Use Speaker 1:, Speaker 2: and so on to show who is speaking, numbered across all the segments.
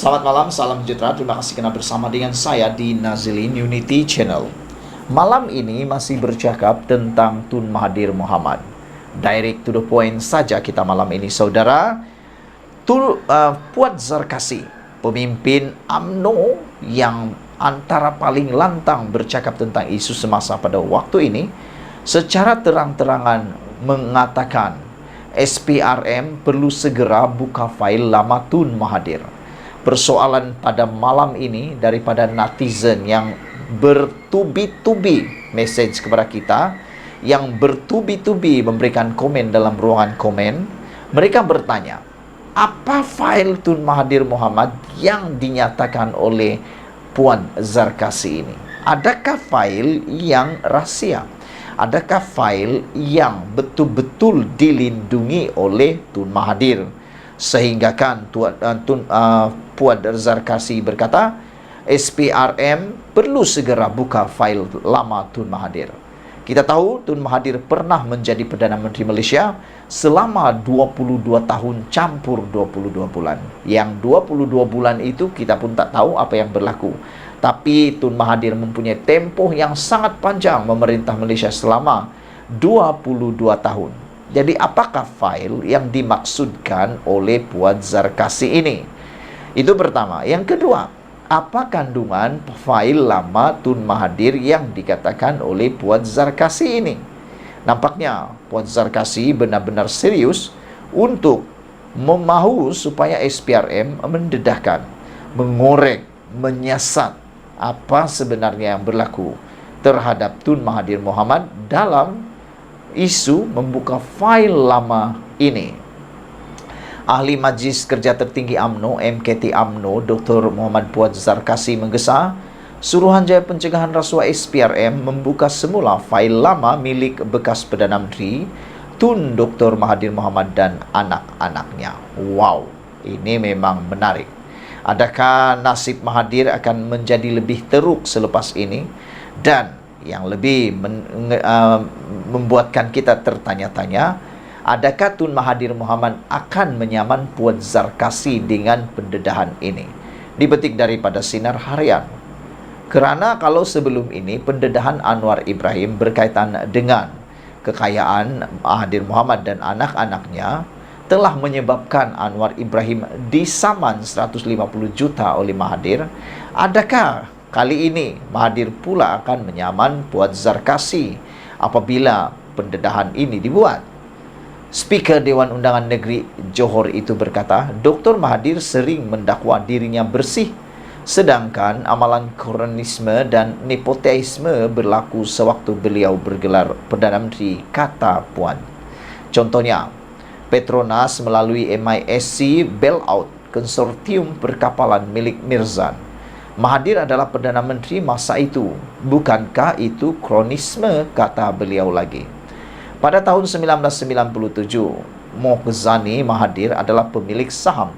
Speaker 1: Selamat malam, salam sejahtera. Terima kasih karena bersama dengan saya di Nazilin Unity Channel. Malam ini masih bercakap tentang Tun Mahathir Mohamad. Direct to the point saja kita malam ini, saudara. Puad Zarkasi, pemimpin UMNO yang antara paling lantang bercakap tentang isu semasa pada waktu ini, secara terang-terangan mengatakan SPRM perlu segera buka fail lama Tun Mahathir. Persoalan pada malam ini daripada netizen yang bertubi-tubi message kepada kita, yang bertubi-tubi memberikan komen dalam ruangan komen. Mereka bertanya, apa fail Tun Mahathir Mohamad yang dinyatakan oleh Puan Zarkasi ini? Adakah fail yang rahasia? Adakah fail yang betul-betul dilindungi oleh Tun Mahathir? Sehingga kan Puan Zarkasi berkata, SPRM perlu segera buka fail lama Tun Mahathir. Kita tahu Tun Mahathir pernah menjadi Perdana Menteri Malaysia selama 22 tahun campur 22 bulan. Yang 22 bulan itu kita pun tak tahu apa yang berlaku. Tapi Tun Mahathir mempunyai tempoh yang sangat panjang memerintah Malaysia selama 22 tahun. Jadi apakah fail yang dimaksudkan oleh Puan Zarkasi ini? Itu pertama. Yang kedua, apa kandungan fail lama Tun Mahathir yang dikatakan oleh Puan Zarkasi ini? Nampaknya Puan Zarkasi benar-benar serius untuk memahu supaya SPRM mendedahkan, mengorek, menyiasat apa sebenarnya yang berlaku terhadap Tun Mahathir Mohamad dalam isu membuka fail lama ini. Ahli Majlis Kerja Tertinggi UMNO, MKT UMNO, Dr. Muhammad Puad Zarkasi menggesa Suruhanjaya Pencegahan Rasuah SPRM membuka semula fail lama milik bekas Perdana Menteri Tun Dr. Mahathir Mohamad dan anak-anaknya. Wow, ini memang menarik. Adakah nasib Mahathir akan menjadi lebih teruk selepas ini? Dan yang lebih membuatkan kita tertanya-tanya, adakah Tun Mahathir Mohamad akan menyaman Puan Zarkasi dengan pendedahan ini? Dipetik daripada Sinar Harian. Kerana kalau sebelum ini pendedahan Anwar Ibrahim berkaitan dengan kekayaan Mahathir Mohamad dan anak-anaknya telah menyebabkan Anwar Ibrahim disaman 150 juta oleh Mahathir, adakah kali ini Mahathir pula akan menyaman Puan Zarkasi apabila pendedahan ini dibuat? Speaker Dewan Undangan Negeri Johor itu berkata, Dr. Mahathir sering mendakwa dirinya bersih, sedangkan amalan kronisme dan nepotisme berlaku sewaktu beliau bergelar Perdana Menteri, kata Puan. Contohnya, Petronas melalui MISC bailout konsortium perkapalan milik Mirzan. Mahathir adzala Perdana Menteri masa itu. Bukankah itu kronisme, kata beliau lagi. Pada tahun 1997, Mohzani Mahathir adalah pemilik saham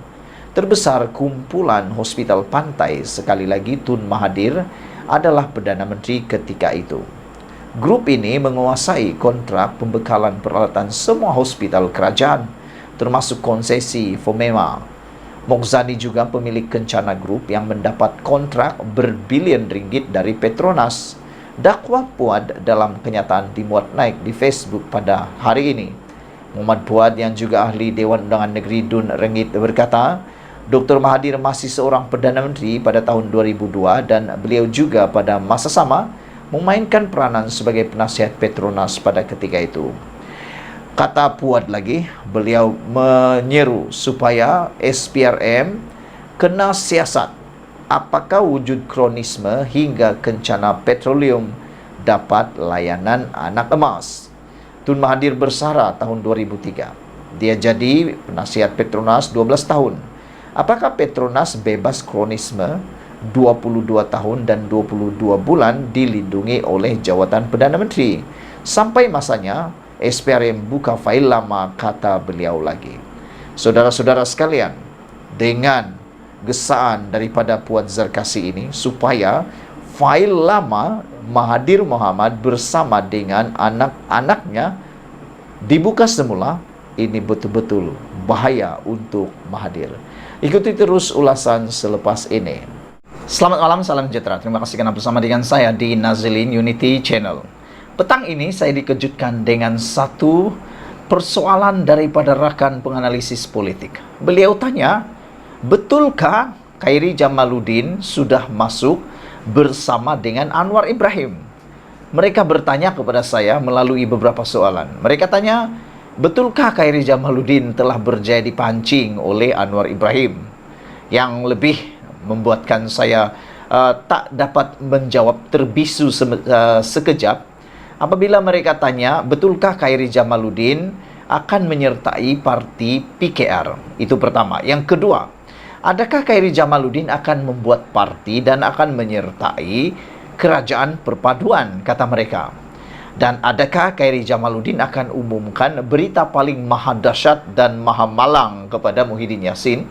Speaker 1: terbesar kumpulan Hospital Pantai. Sekali lagi, Tun Mahathir adalah Perdana Menteri ketika itu. Grup ini menguasai kontrak pembekalan peralatan semua hospital kerajaan, termasuk konsesi Fomema. Mohzani juga pemilik Kencana Group yang mendapat kontrak berbilion ringgit dari Petronas. Dakwah Puad dalam kenyataan dimuat naik di Facebook pada hari ini. Muhammad Puad yang juga ahli Dewan Undangan Negeri Dun Rengit berkata, Dr. Mahathir masih seorang Perdana Menteri pada tahun 2002 dan beliau juga pada masa sama memainkan peranan sebagai penasihat Petronas pada ketika itu. Kata Puad lagi, beliau menyeru supaya SPRM kena siasat. Apakah wujud kronisme hingga Kencana Petroleum dapat layanan anak emas? Tun Mahathir bersara tahun 2003. Dia jadi penasihat Petronas 12 tahun. Apakah Petronas bebas kronisme 22 tahun dan 22 bulan dilindungi oleh jawatan Perdana Menteri? Sampai masanya SPRM buka fail lama, kata beliau lagi. Saudara-saudara sekalian, dengan gesaan daripada Puan Zarkasi ini supaya fail lama Mahathir Mohamad bersama dengan anak-anaknya dibuka semula, ini betul-betul bahaya untuk Mahathir. Ikuti terus ulasan selepas ini. Selamat malam, salam sejahtera. Terima kasih karena bersama dengan saya di Nazilin Unity Channel. Petang ini saya dikejutkan dengan satu persoalan daripada rakan penganalisis politik. Beliau tanya, betulkah Khairi Jamaluddin sudah masuk bersama dengan Anwar Ibrahim? Mereka bertanya kepada saya melalui beberapa soalan. Mereka tanya, betulkah Khairi Jamaluddin telah berjaya dipancing oleh Anwar Ibrahim? Yang lebih membuatkan saya tak dapat menjawab, terbisu sekejap apabila mereka tanya, betulkah Khairi Jamaluddin akan menyertai parti PKR? Itu pertama. Yang kedua, adakah Khairi Jamaluddin akan membuat parti dan akan menyertai kerajaan perpaduan, kata mereka? Dan adakah Khairi Jamaluddin akan umumkan berita paling maha dahsyat dan maha malang kepada Muhyiddin Yassin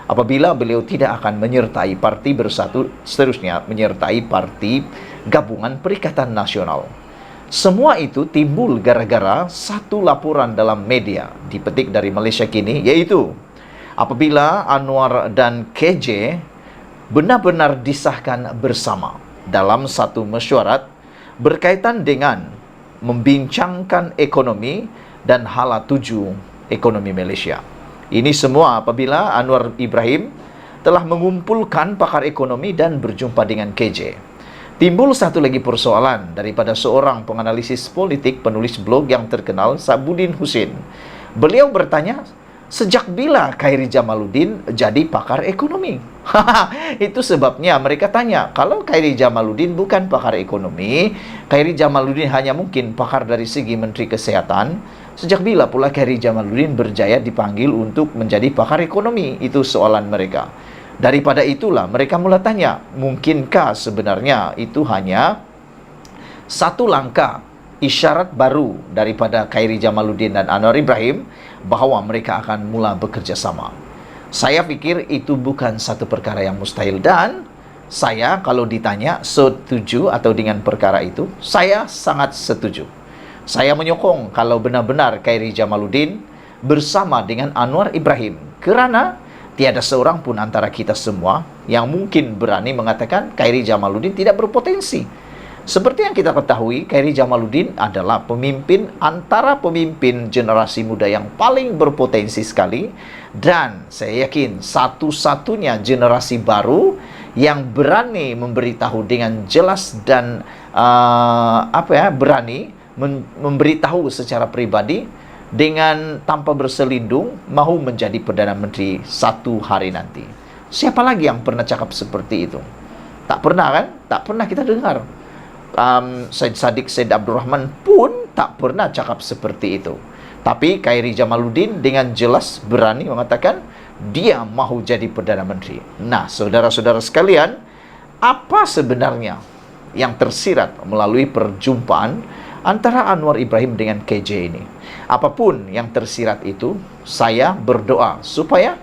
Speaker 1: apabila beliau tidak akan menyertai parti Bersatu, seterusnya menyertai parti Gabungan Perikatan Nasional? Semua itu timbul gara-gara satu laporan dalam media dipetik dari Malaysia Kini, yaitu apabila Anwar dan KJ benar-benar disahkan bersama dalam satu mesyuarat berkaitan dengan membincangkan ekonomi dan hala tuju ekonomi Malaysia. Ini semua apabila Anwar Ibrahim telah mengumpulkan pakar ekonomi dan berjumpa dengan KJ. Timbul satu lagi persoalan daripada seorang penganalisis politik, penulis blog yang terkenal, Sabudin Husin. Beliau bertanya, sejak bila Khairi Jamaluddin jadi pakar ekonomi? Itu sebabnya mereka tanya, kalau Khairi Jamaluddin bukan pakar ekonomi, Khairi Jamaluddin hanya mungkin pakar dari segi Menteri Kesehatan, sejak bila pula Khairi Jamaluddin berjaya dipanggil untuk menjadi pakar ekonomi? Itu soalan mereka. Daripada itulah mereka mula tanya, mungkinkah sebenarnya itu hanya satu langkah isyarat baru daripada Khairi Jamaluddin dan Anwar Ibrahim bahawa mereka akan mula bekerja sama? Saya fikir itu bukan satu perkara yang mustahil, dan saya kalau ditanya setuju atau dengan perkara itu, saya sangat setuju. Saya menyokong kalau benar-benar Khairi Jamaluddin bersama dengan Anwar Ibrahim, kerana tiada seorang pun antara kita semua yang mungkin berani mengatakan Khairi Jamaluddin tidak berpotensi. Seperti yang kita ketahui, Khairi Jamaluddin adalah pemimpin antara pemimpin generasi muda yang paling berpotensi sekali, dan saya yakin satu-satunya generasi baru yang berani memberitahu dengan jelas dan berani memberitahu secara pribadi dengan tanpa berselindung mahu menjadi Perdana Menteri satu hari nanti. Siapa lagi yang pernah cakap seperti itu? Tak pernah, kan? Tak pernah kita dengar. Syed Saddiq Syed Abdul Rahman pun tak pernah cakap seperti itu. Tapi Khairi Jamaluddin dengan jelas berani mengatakan dia mahu jadi Perdana Menteri. Nah, saudara-saudara sekalian, apa sebenarnya yang tersirat melalui perjumpaan antara Anwar Ibrahim dengan KJ ini? Apapun yang tersirat itu, saya berdoa supaya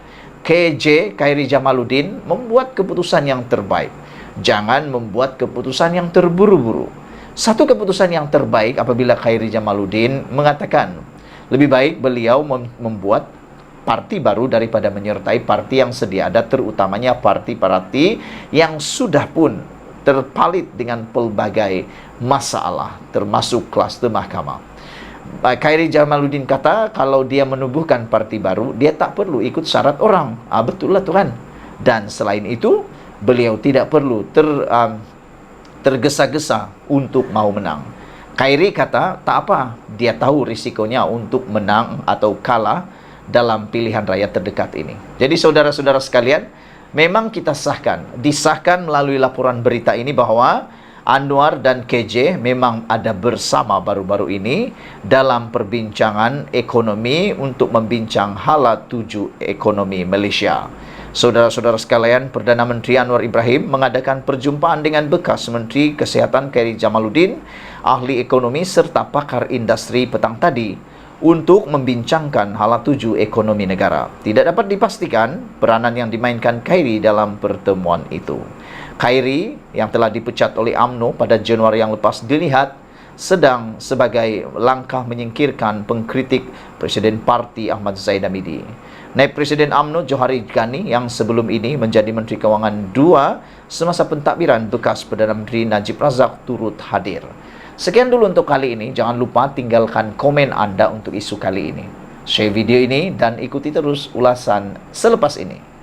Speaker 1: KJ, Khairi Jamaluddin, membuat keputusan yang terbaik. Jangan membuat keputusan yang terburu-buru. Satu keputusan yang terbaik apabila Khairi Jamaluddin mengatakan lebih baik beliau membuat parti baru daripada menyertai parti yang sedia ada, terutamanya parti-parti yang sudah pun terpalit dengan pelbagai masalah, termasuk kluster mahkamah. Khairi Jamaluddin kata kalau dia menubuhkan parti baru, dia tak perlu ikut syarat orang. Betul lah Tuhan. Dan selain itu, beliau tidak perlu tergesa-gesa untuk mau menang. Khairi kata tak apa, dia tahu risikonya untuk menang atau kalah dalam pilihan raya terdekat ini. Jadi saudara-saudara sekalian, memang kita disahkan melalui laporan berita ini bahwa Anwar dan KJ memang ada bersama baru-baru ini dalam perbincangan ekonomi untuk membincang hala tuju ekonomi Malaysia. Saudara-saudara sekalian, Perdana Menteri Anwar Ibrahim mengadakan perjumpaan dengan bekas Menteri Kesihatan Khairi Jamaluddin, ahli ekonomi serta pakar industri petang tadi untuk membincangkan hala tuju ekonomi negara. Tidak dapat dipastikan peranan yang dimainkan Khairi dalam pertemuan itu. Khairi yang telah dipecat oleh UMNO pada Januari yang lepas dilihat sedang sebagai langkah menyingkirkan pengkritik Presiden Parti Ahmad Zaid Hamidi. Naib Presiden UMNO Johari Ghani yang sebelum ini menjadi Menteri Kewangan 2 semasa pentadbiran bekas Perdana Menteri Najib Razak turut hadir. Sekian dulu untuk kali ini. Jangan lupa tinggalkan komen anda untuk isu kali ini. Share video ini dan ikuti terus ulasan selepas ini.